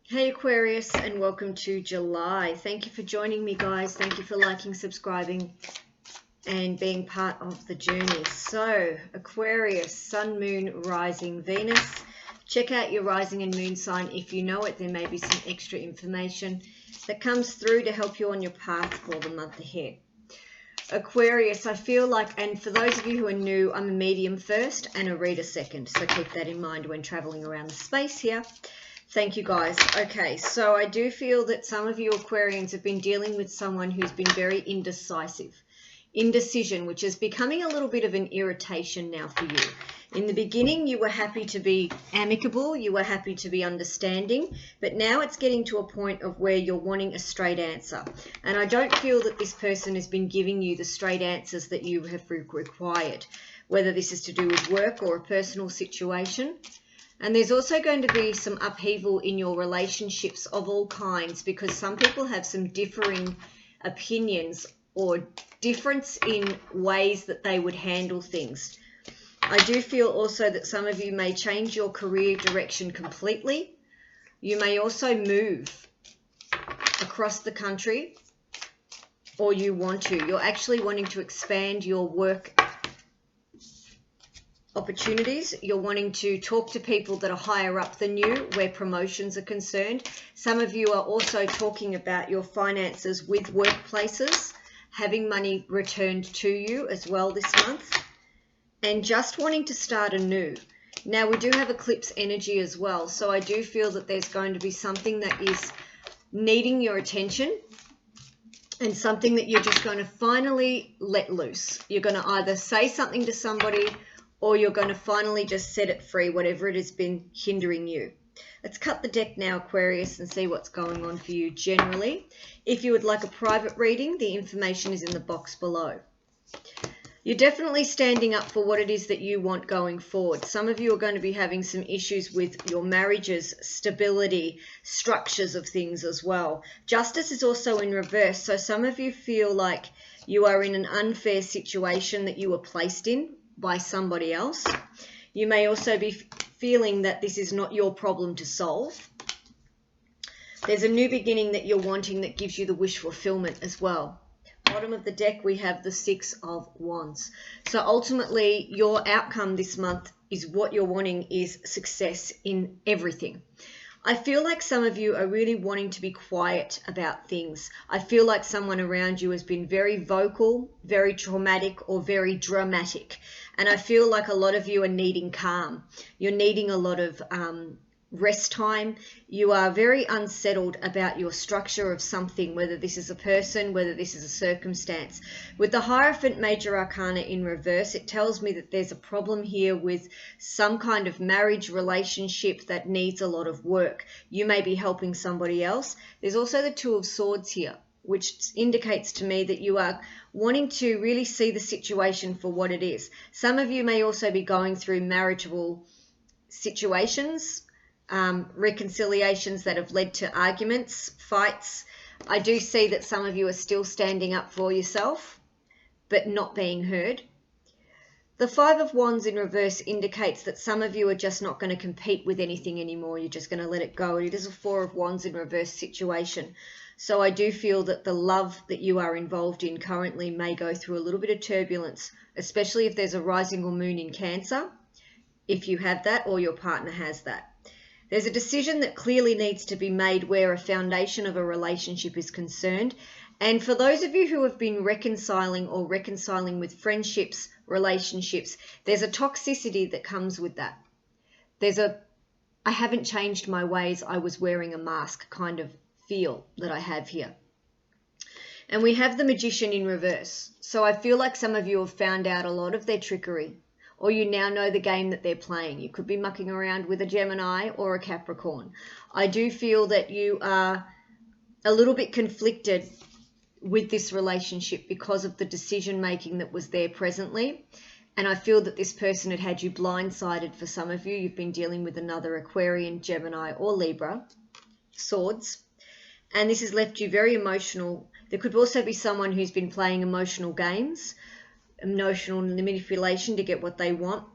Hey Aquarius, and welcome to July. Thank you for joining me, guys. Thank you for liking, subscribing, and being part of the journey. So, Aquarius, Sun, Moon, Rising, Venus. Check out your rising and moon sign. If you know it, there may be some extra information that comes through to help you on your path for the month ahead. Aquarius, I feel like, and for those of you who are new, I'm a medium first and a reader second. So keep that in mind when traveling around the space here. Thank you, guys. Okay, so I do feel that some of you Aquarians have been dealing with someone who's been very indecisive. Indecision, which is becoming a little bit of an irritation now for you. In the beginning, you were happy to be amicable, you were happy to be understanding, but now it's getting to a point of where you're wanting a straight answer. And I don't feel that this person has been giving you the straight answers that you have required, whether this is to do with work or a personal situation. And there's also going to be some upheaval in your relationships of all kinds, because some people have some differing opinions or difference in ways that they would handle things. I do feel also that some of you may change your career direction completely. You may also move across the country, or you want to. You're actually wanting to expand your work opportunities. You're wanting to talk to people that are higher up than you where promotions are concerned. Some of you are also talking about your finances with workplaces, having money returned to you as well this month, and just wanting to start anew. Now, we do have eclipse energy as well, so I do feel that there's going to be something that is needing your attention and something that you're just going to finally let loose. You're going to either say something to somebody or you're going to finally just set it free, whatever it has been hindering you. Let's cut the deck now, Aquarius, and see what's going on for you generally. If you would like a private reading, the information is in the box below. You're definitely standing up for what it is that you want going forward. Some of you are going to be having some issues with your marriages, stability, structures of things as well. Justice is also in reverse, so some of you feel like you are in an unfair situation that you were placed in by somebody else. You may also be feeling that this is not your problem to solve. There's a new beginning that you're wanting that gives you the wish fulfillment as well. Bottom of the deck, we have the Six of Wands. So ultimately, your outcome this month is what you're wanting is success in everything. I feel like some of you are really wanting to be quiet about things. I feel like someone around you has been very vocal, very traumatic, or very dramatic. And I feel like a lot of you are needing calm. You're needing a lot of rest time. You are very unsettled about your structure of something, whether this is a person, whether this is a circumstance. With the Hierophant Major Arcana in reverse, it tells me that there's a problem here with some kind of marriage relationship that needs a lot of work. You may be helping somebody else. There's also the Two of Swords here, which indicates to me that you are wanting to really see the situation for what it is. Some of you may also be going through marital situations, reconciliations that have led to arguments, fights. I do see that some of you are still standing up for yourself, but not being heard. The Five of Wands in reverse indicates that some of you are just not going to compete with anything anymore. You're just going to let it go. It is a Four of Wands in reverse situation. So I do feel that the love that you are involved in currently may go through a little bit of turbulence, especially if there's a rising or moon in Cancer, if you have that or your partner has that. There's a decision that clearly needs to be made where a foundation of a relationship is concerned. And for those of you who have been reconciling or reconciling with friendships, relationships, there's a toxicity that comes with that. There's a, I haven't changed my ways, I was wearing a mask kind of feel that I have here. And we have the Magician in reverse. So I feel like some of you have found out a lot of their trickery, or you now know the game that they're playing. You could be mucking around with a Gemini or a Capricorn. I do feel that you are a little bit conflicted with this relationship because of the decision making that was there presently. And I feel that this person had you blindsided. For some of you, you've been dealing with another Aquarian, Gemini, or Libra, Swords. And this has left you very emotional. There could also be someone who's been playing emotional games, emotional manipulation to get what they want.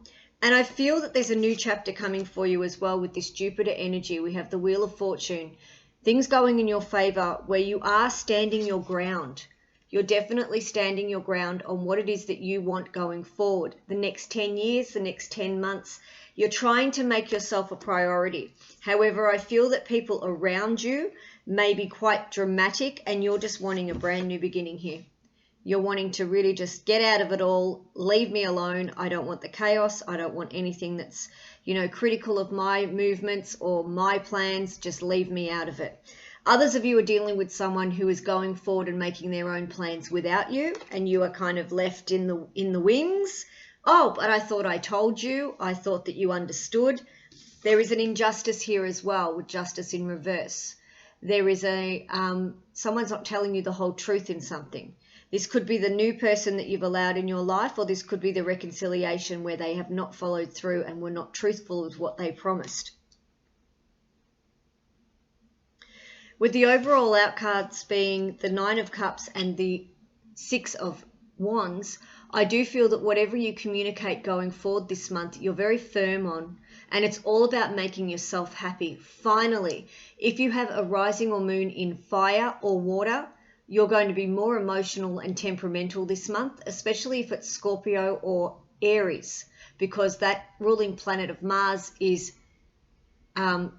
And I feel that there's a new chapter coming for you as well with this Jupiter energy. We have the Wheel of Fortune. Things going in your favor where you are standing your ground. You're definitely standing your ground on what it is that you want going forward. The next 10 years, the next 10 months, you're trying to make yourself a priority. However, I feel that people around you may be quite dramatic and you're just wanting a brand new beginning here. You're wanting to really just get out of it all, leave me alone. I don't want the chaos. I don't want anything that's, critical of my movements or my plans. Just leave me out of it. Others of you are dealing with someone who is going forward and making their own plans without you, and you are kind of left in the wings. Oh, but I thought I told you. I thought that you understood. There is an injustice here as well, with justice in reverse. There is someone's not telling you the whole truth in something. This could be the new person that you've allowed in your life, or this could be the reconciliation where they have not followed through and were not truthful with what they promised. With the overall outcards being the Nine of Cups and the Six of Wands, I do feel that whatever you communicate going forward this month, you're very firm on, and it's all about making yourself happy. Finally, if you have a rising or moon in fire or water, you're going to be more emotional and temperamental this month, especially if it's Scorpio or Aries, because that ruling planet of Mars is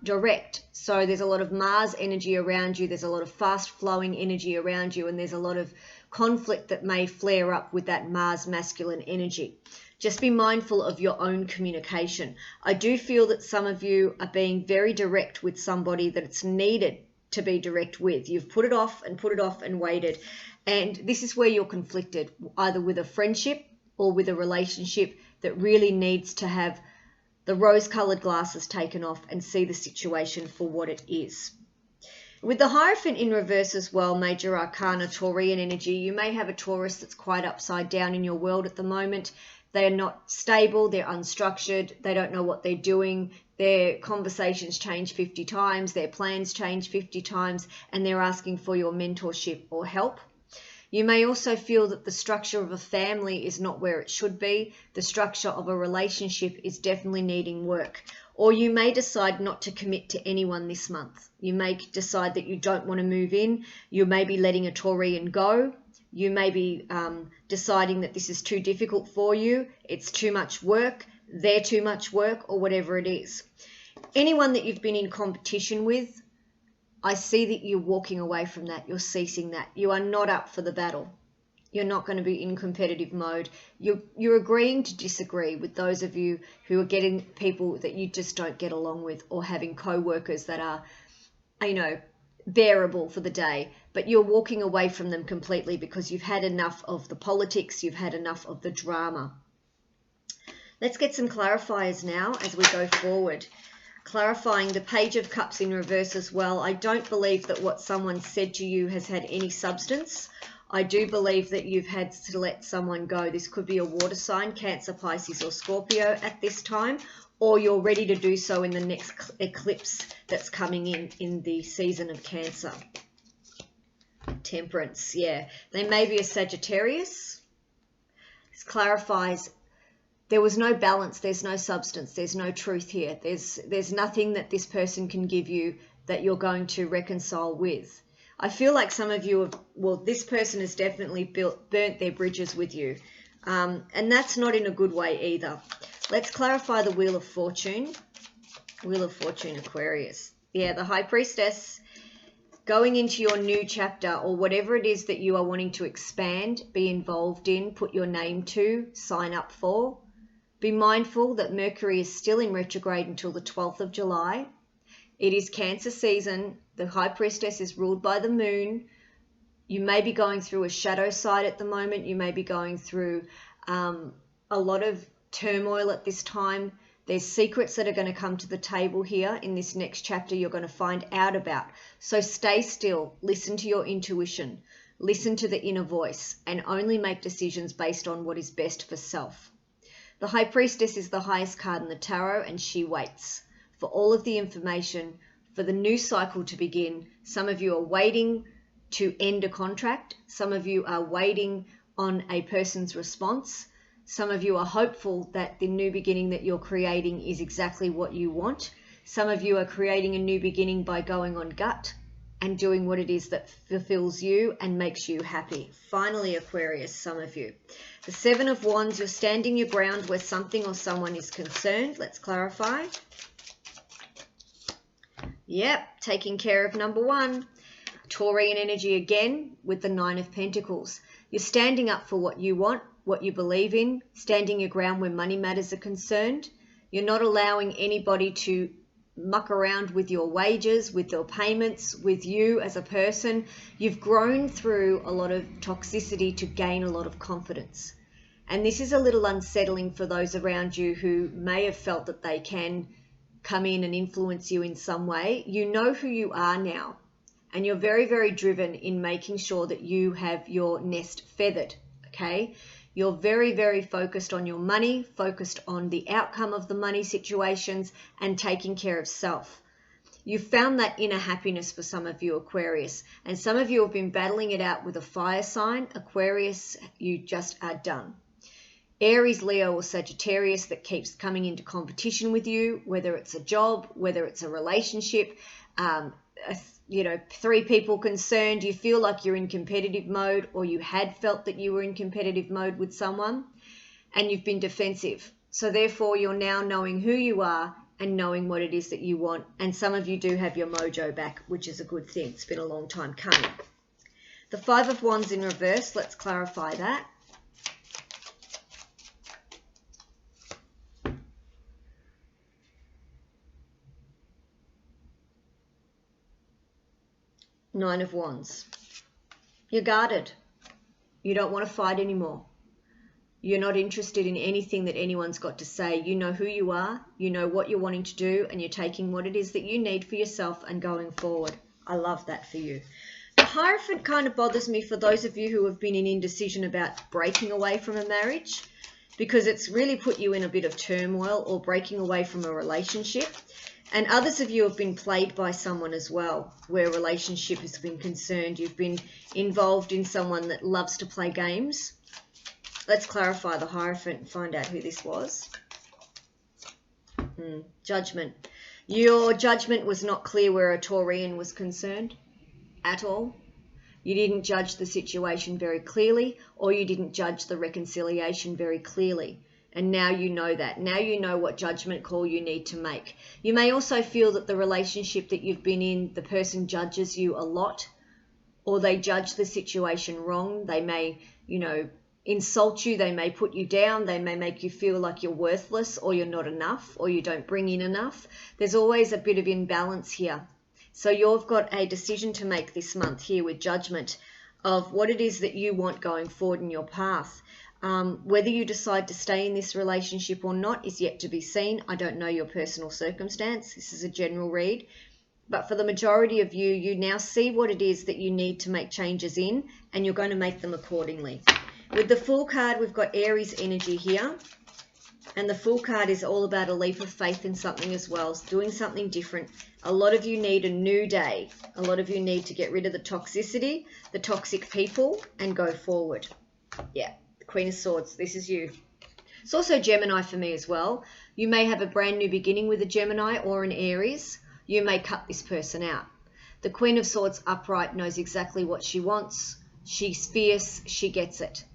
direct. So there's a lot of Mars energy around you. There's a lot of fast flowing energy around you, and there's a lot of conflict that may flare up with that Mars masculine energy. Just be mindful of your own communication. I do feel that some of you are being very direct with somebody that it's needed to be direct with. You've put it off and waited. And this is where you're conflicted, either with a friendship or with a relationship that really needs to have the rose-colored glasses taken off and see the situation for what it is. With the Hierophant in reverse as well, Major Arcana, Taurian energy, you may have a Taurus that's quite upside down in your world at the moment. They are not stable, they're unstructured, they don't know what they're doing, their conversations change 50 times, their plans change 50 times, and they're asking for your mentorship or help. You may also feel that the structure of a family is not where it should be. The structure of a relationship is definitely needing work. Or you may decide not to commit to anyone this month. You may decide that you don't want to move in. You may be letting a Taurian go. You may be deciding that this is too difficult for you. It's too much work. They're too much work, or whatever it is. Anyone that you've been in competition with, I see that you're walking away from that. You're ceasing that. You are not up for the battle. You're not going to be in competitive mode. You're agreeing to disagree with those of you who are getting people that you just don't get along with, or having co-workers that are, bearable for the day. But you're walking away from them completely because you've had enough of the politics. You've had enough of the drama. Let's get some clarifiers now as we go forward. Clarifying the Page of Cups in reverse as well. I don't believe that what someone said to you has had any substance. I do believe that you've had to let someone go. This could be a water sign, Cancer, Pisces, or Scorpio at this time, or you're ready to do so in the next eclipse that's coming in the season of Cancer. Temperance, yeah. They may be a Sagittarius. This clarifies there was no balance, there's no substance, there's no truth here. There's nothing that this person can give you that you're going to reconcile with. I feel like some of you this person has definitely burnt their bridges with you. And that's not in a good way either. Let's clarify the Wheel of Fortune. Wheel of Fortune, Aquarius. Yeah, the High Priestess. Going into your new chapter, or whatever it is that you are wanting to expand, be involved in, put your name to, sign up for. Be mindful that Mercury is still in retrograde until the 12th of July. It is Cancer season. The High Priestess is ruled by the moon. You may be going through a shadow side at the moment. You may be going through a lot of turmoil at this time. There's secrets that are going to come to the table here in this next chapter you're going to find out about. So stay still. Listen to your intuition. Listen to the inner voice, and only make decisions based on what is best for self. The High Priestess is the highest card in the tarot, and she waits for all of the information for the new cycle to begin. Some of you are waiting to end a contract. Some of you are waiting on a person's response. Some of you are hopeful that the new beginning that you're creating is exactly what you want. Some of you are creating a new beginning by going on gut and doing what it is that fulfills you and makes you happy. Finally, Aquarius, some of you. The Seven of Wands, you're standing your ground where something or someone is concerned. Let's clarify. Yep, taking care of number one. Taurian energy again with the Nine of Pentacles. You're standing up for what you want, what you believe in, standing your ground where money matters are concerned. You're not allowing anybody to muck around with your wages, with your payments, with you as a person. You've grown through a lot of toxicity to gain a lot of confidence. And this is a little unsettling for those around you who may have felt that they can come in and influence you in some way. You know who you are now. And you're very, very driven in making sure that you have your nest feathered, okay? You're very, very focused on your money, focused on the outcome of the money situations, and taking care of self. You found that inner happiness for some of you, Aquarius. And some of you have been battling it out with a fire sign. Aquarius, you just are done. Aries, Leo, or Sagittarius that keeps coming into competition with you, whether it's a job, whether it's a relationship, three people concerned, you feel like you're in competitive mode, or you had felt that you were in competitive mode with someone and you've been defensive. So therefore you're now knowing who you are and knowing what it is that you want. And some of you do have your mojo back, which is a good thing. It's been a long time coming. The Five of Wands in reverse, let's clarify that. Nine of Wands. You're guarded. You don't want to fight anymore. You're not interested in anything that anyone's got to say. You know who you are, you know what you're wanting to do, and you're taking what it is that you need for yourself and going forward. I love that for you. The Hierophant kind of bothers me for those of you who have been in indecision about breaking away from a marriage, because it's really put you in a bit of turmoil, or breaking away from a relationship. And others of you have been played by someone as well, where a relationship has been concerned. You've been involved in someone that loves to play games. Let's clarify the Hierophant and find out who this was. Judgment. Your judgment was not clear where a Taurian was concerned at all. You didn't judge the situation very clearly, or you didn't judge the reconciliation very clearly. And now you know that. Now you know what judgment call you need to make. You may also feel that the relationship that you've been in, the person judges you a lot, or they judge the situation wrong. They may, insult you. They may put you down. They may make you feel like you're worthless, or you're not enough, or you don't bring in enough. There's always a bit of imbalance here. So you've got a decision to make this month here with Judgment of what it is that you want going forward in your path. Whether you decide to stay in this relationship or not is yet to be seen. I don't know your personal circumstance. This is a general read. But for the majority of you, you now see what it is that you need to make changes in, and you're going to make them accordingly. With the Fool card, we've got Aries energy here. And the Fool card is all about a leap of faith in something as well, doing something different. A lot of you need a new day. A lot of you need to get rid of the toxicity, the toxic people, and go forward. Yeah. Queen of Swords, this is you. It's also Gemini for me as well. You may have a brand new beginning with a Gemini or an Aries. You may cut this person out. The Queen of Swords upright knows exactly what she wants. She's fierce. She gets it.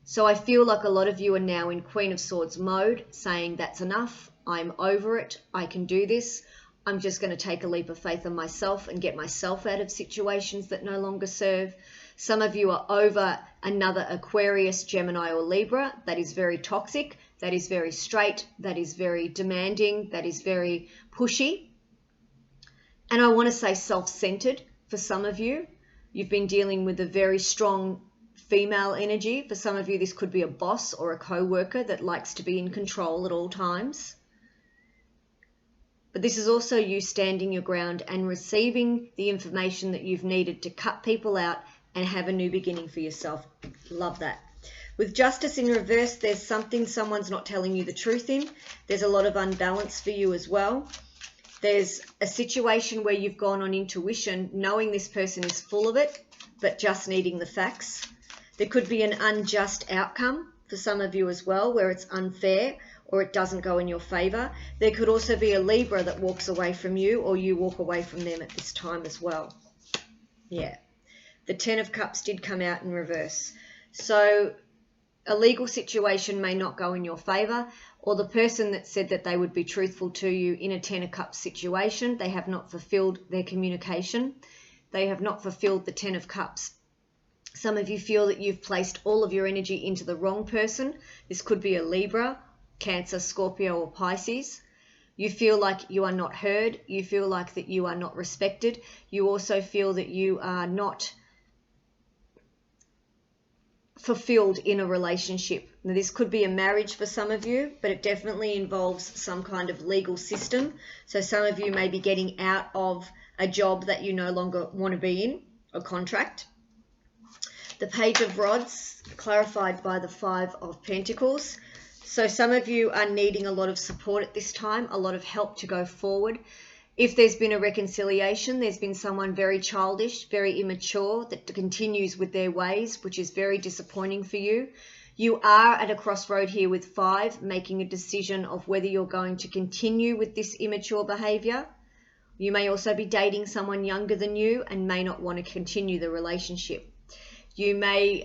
So I feel like a lot of you are now in Queen of Swords mode, saying that's enough. I'm over it. I can do this. I'm just going to take a leap of faith on myself and get myself out of situations that no longer serve. Some of you are over another Aquarius, Gemini, or Libra. That is very toxic. That is very straight. That is very demanding. That is very pushy. And I want to say self-centered for some of you. You've been dealing with a very strong female energy. For some of you, this could be a boss or a co-worker that likes to be in control at all times. But this is also you standing your ground and receiving the information that you've needed to cut people out and have a new beginning for yourself. Love that. With Justice in reverse, there's something someone's not telling you the truth in. There's a lot of unbalance for you as well. There's a situation where you've gone on intuition, knowing this person is full of it, but just needing the facts. There could be an unjust outcome for some of you as well, where it's unfair or it doesn't go in your favor. There could also be a Libra that walks away from you, or you walk away from them at this time as well. Yeah. The Ten of Cups did come out in reverse. So a legal situation may not go in your favor, or the person that said that they would be truthful to you in a Ten of Cups situation, they have not fulfilled their communication. They have not fulfilled the Ten of Cups. Some of you feel that you've placed all of your energy into the wrong person. This could be a Libra, Cancer, Scorpio, or Pisces. You feel like you are not heard. You feel like that you are not respected. You also feel that you are not fulfilled in a relationship. Now, this could be a marriage for some of you, but it definitely involves some kind of legal system. So some of you may be getting out of a job that you no longer want to be in, a contract. The Page of Rods, clarified by the Five of Pentacles. So some of you are needing a lot of support at this time, a lot of help to go forward. If there's been a reconciliation, there's been someone very childish, very immature that continues with their ways, which is very disappointing for you. You are at a crossroad here with 5, making a decision of whether you're going to continue with this immature behavior. You may also be dating someone younger than you and may not want to continue the relationship. You may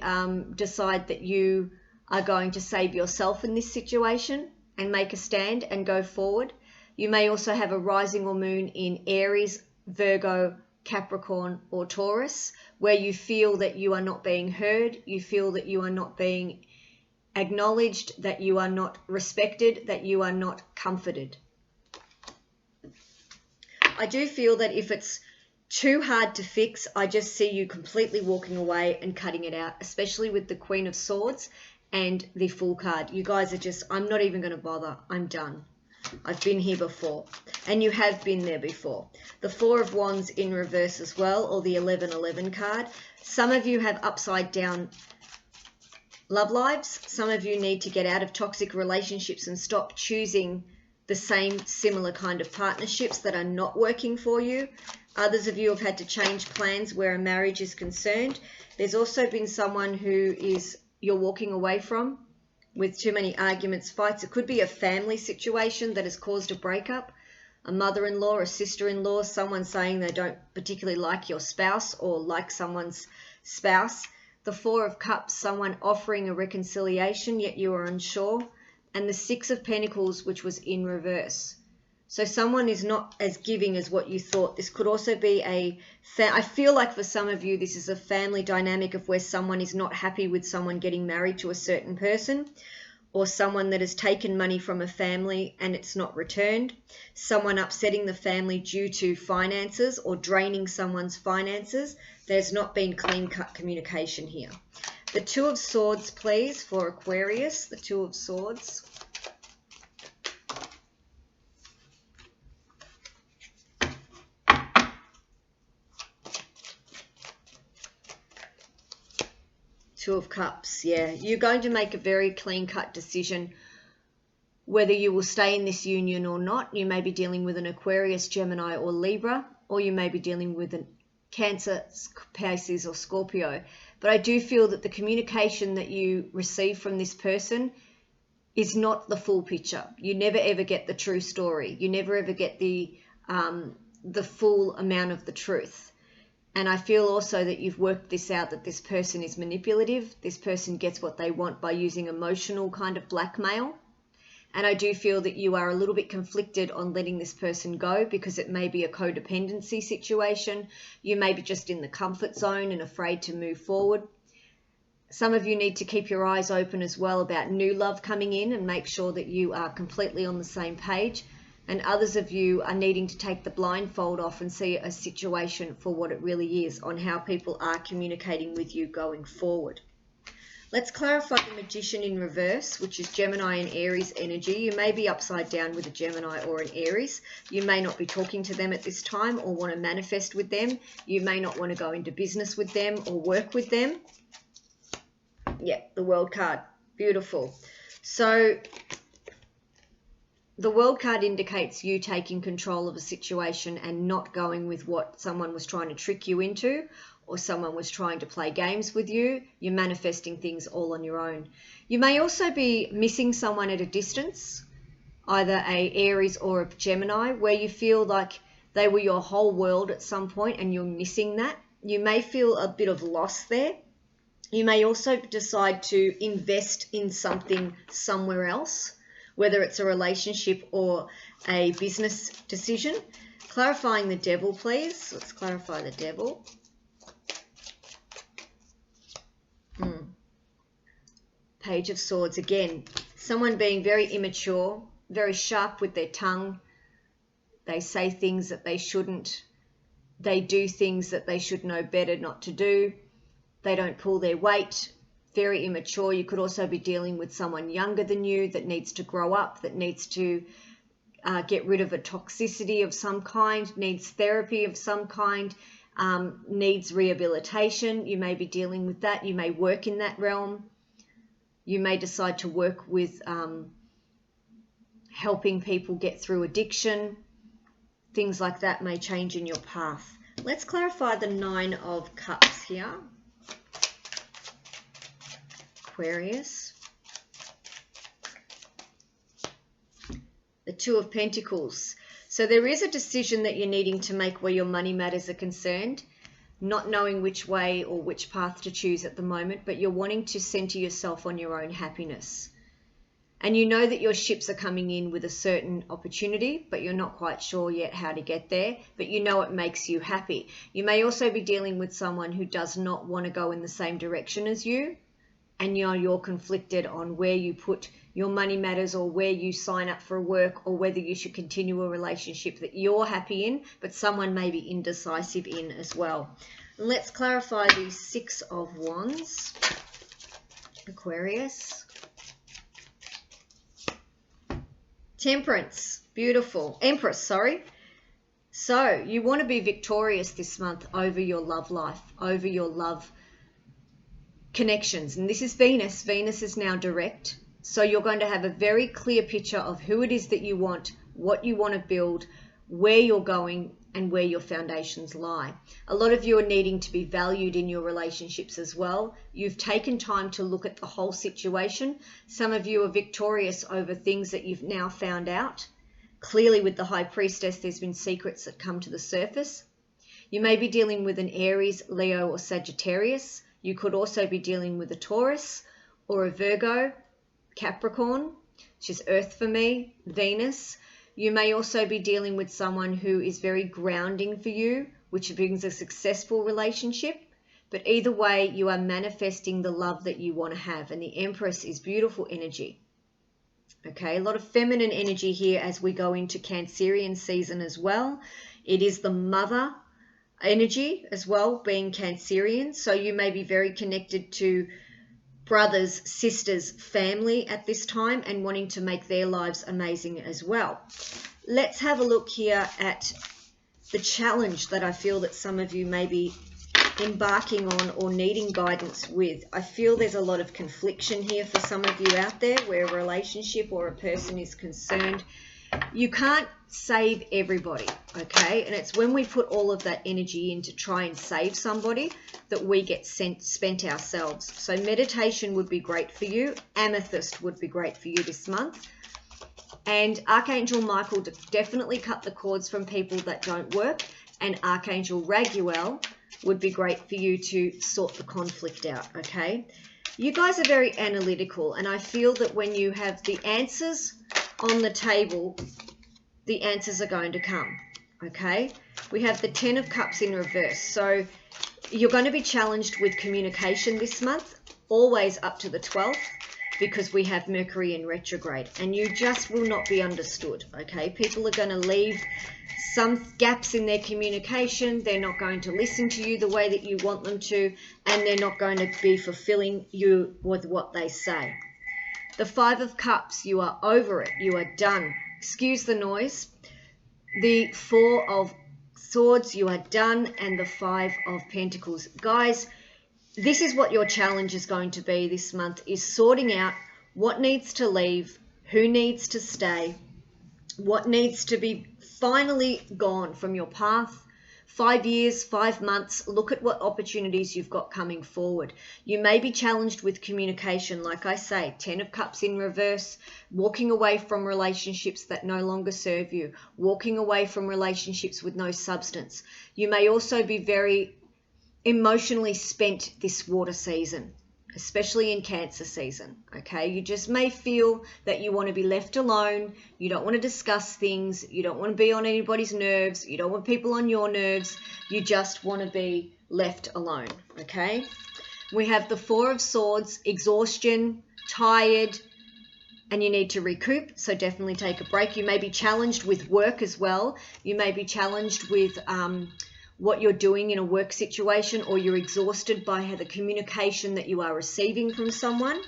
decide that you are going to save yourself in this situation and make a stand and go forward. You may also have a rising or moon in Aries, Virgo, Capricorn, or Taurus, where you feel that you are not being heard, you feel that you are not being acknowledged, that you are not respected, that you are not comforted. I do feel that if it's too hard to fix, I just see you completely walking away and cutting it out, especially with the Queen of Swords and the Fool card. You guys are just, I'm not even going to bother. I'm done. I've been here before. And you have been there before. The Four of Wands in reverse as well, or the 1111 card. Some of you have upside down love lives. Some of you need to get out of toxic relationships and stop choosing the same similar kind of partnerships that are not working for you. Others of you have had to change plans where a marriage is concerned. There's also been someone who you're walking away from with too many arguments, fights. It could be a family situation that has caused a breakup. A mother-in-law, a sister-in-law, someone saying they don't particularly like your spouse or like someone's spouse. The Four of Cups, someone offering a reconciliation, yet you are unsure. And the Six of Pentacles, which was in reverse. So someone is not as giving as what you thought. This could also be I feel like for some of you, this is a family dynamic of where someone is not happy with someone getting married to a certain person, or someone that has taken money from a family and it's not returned. Someone upsetting the family due to finances or draining someone's finances. There's not been clean-cut communication here. The Two of Swords, please, for Aquarius. The Two of Swords. Two of Cups, yeah. You're going to make a very clean-cut decision whether you will stay in this union or not. You may be dealing with an Aquarius, Gemini, or Libra, or you may be dealing with a Cancer, Pisces, or Scorpio. But I do feel that the communication that you receive from this person is not the full picture. You never ever get the true story. You never ever get the full amount of the truth. And I feel also that you've worked this out, that this person is manipulative. This person gets what they want by using emotional kind of blackmail. And I do feel that you are a little bit conflicted on letting this person go because it may be a codependency situation. You may be just in the comfort zone and afraid to move forward. Some of you need to keep your eyes open as well about new love coming in and make sure that you are completely on the same page. And others of you are needing to take the blindfold off and see a situation for what it really is on how people are communicating with you going forward. Let's clarify the Magician in reverse, which is Gemini and Aries energy. You may be upside down with a Gemini or an Aries. You may not be talking to them at this time or want to manifest with them. You may not want to go into business with them or work with them. Yeah, the World card. Beautiful. So the World card indicates you taking control of a situation and not going with what someone was trying to trick you into, or someone was trying to play games with you. You're manifesting things all on your own. You may also be missing someone at a distance, either a Aries or a Gemini, where you feel like they were your whole world at some point and you're missing that. You may feel a bit of loss there. You may also decide to invest in something somewhere else, whether it's a relationship or a business decision. Clarifying the devil, please. Let's clarify the devil. Page of Swords again. Someone being very immature, very sharp with their tongue. They say things that they shouldn't. They do things that they should know better not to do. They don't pull their weight. Very immature. You could also be dealing with someone younger than you that needs to grow up, that needs to get rid of a toxicity of some kind, needs therapy of some kind, needs rehabilitation. You may be dealing with that. You may work in that realm. You may decide to work with helping people get through addiction. Things like that may change in your path. Let's clarify the 9 of Cups here. Aquarius. The 2 of Pentacles. So there is a decision that you're needing to make where your money matters are concerned, not knowing which way or which path to choose at the moment, but you're wanting to center yourself on your own happiness. And you know that your ships are coming in with a certain opportunity, but you're not quite sure yet how to get there, but you know it makes you happy. You may also be dealing with someone who does not want to go in the same direction as you, and you're conflicted on where you put your money matters or where you sign up for work or whether you should continue a relationship that you're happy in, but someone may be indecisive in as well. And let's clarify the 6 of Wands, Aquarius. Temperance, beautiful. Empress, sorry. So you want to be victorious this month over your love life, over your love connections. And this is Venus. Venus is now direct. So you're going to have a very clear picture of who it is that you want, what you want to build, where you're going, and where your foundations lie. A lot of you are needing to be valued in your relationships as well. You've taken time to look at the whole situation. Some of you are victorious over things that you've now found out. Clearly with the High Priestess, there's been secrets that come to the surface. You may be dealing with an Aries, Leo, or Sagittarius. You could also be dealing with a Taurus or a Virgo, Capricorn, which is Earth for me, Venus. You may also be dealing with someone who is very grounding for you, which brings a successful relationship. But either way, you are manifesting the love that you want to have. And the Empress is beautiful energy. Okay, a lot of feminine energy here as we go into Cancerian season as well. It is the mother energy as well, being Cancerian. So you may be very connected to brothers, sisters, family at this time and wanting to make their lives amazing as well. Let's have a look here at the challenge that I feel that some of you may be embarking on or needing guidance with. I feel there's a lot of confliction here for some of you out there where a relationship or a person is concerned. You can't save everybody, okay? And it's when we put all of that energy in to try and save somebody that we get spent ourselves. So meditation would be great for you. Amethyst would be great for you this month. And Archangel Michael definitely cut the cords from people that don't work. And Archangel Raguel would be great for you to sort the conflict out, okay? You guys are very analytical, and I feel that when you have the answers on the table, the answers are going to come, okay? We have the 10 of Cups in reverse. So you're going to be challenged with communication this month, always up to the 12th, because we have Mercury in retrograde, and you just will not be understood, okay? People are going to leave some gaps in their communication. They're not going to listen to you the way that you want them to, and they're not going to be fulfilling you with what they say. The 5 of Cups, you are over it. You are done. Excuse the noise. The 4 of Swords, you are done. And the 5 of Pentacles. Guys, this is what your challenge is going to be this month, is sorting out what needs to leave, who needs to stay, what needs to be finally gone from your path, 5 years, 5 months, look at what opportunities you've got coming forward. You may be challenged with communication, like I say, 10 of Cups in reverse, walking away from relationships that no longer serve you, walking away from relationships with no substance. You may also be very emotionally spent this water season, especially in Cancer season, okay? You just may feel that you want to be left alone. You don't want to discuss things. You don't want to be on anybody's nerves. You don't want people on your nerves. You just want to be left alone, okay? We have the Four of Swords, exhaustion, tired, and you need to recoup, so definitely take a break. You may be challenged with work as well. You may be challenged with what you're doing in a work situation, or you're exhausted by the communication that you are receiving from someone.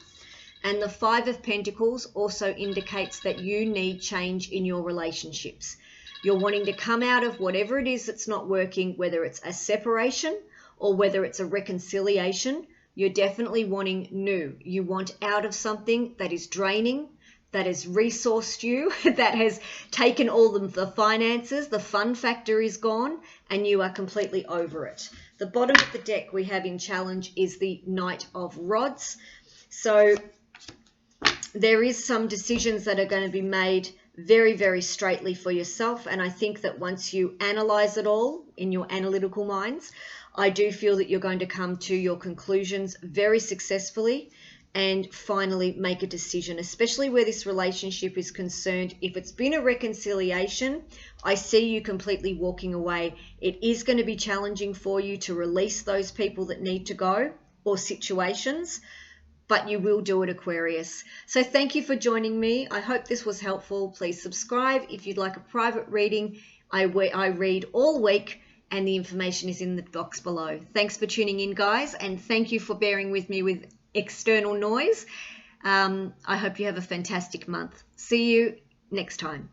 And the Five of Pentacles also indicates that you need change in your relationships. You're wanting to come out of whatever it is that's not working, whether it's a separation or whether it's a reconciliation. You're definitely wanting new. You want out of something that is draining, that has resourced you, that has taken all of the finances, the fun factor is gone, and you are completely over it. The bottom of the deck we have in challenge is the Knight of Rods. So there is some decisions that are going to be made very, very straightly for yourself. And I think that once you analyze it all in your analytical minds, I do feel that you're going to come to your conclusions very successfully and finally make a decision, especially where this relationship is concerned. If it's been a reconciliation, I see you completely walking away. It is going to be challenging for you to release those people that need to go, or situations, but you will do it, Aquarius. So thank you for joining me. I hope this was helpful. Please subscribe if you'd like a private reading. I read all week, and the information is in the box below. Thanks for tuning in, guys, and thank you for bearing with me with external noise. I hope you have a fantastic month. See you next time.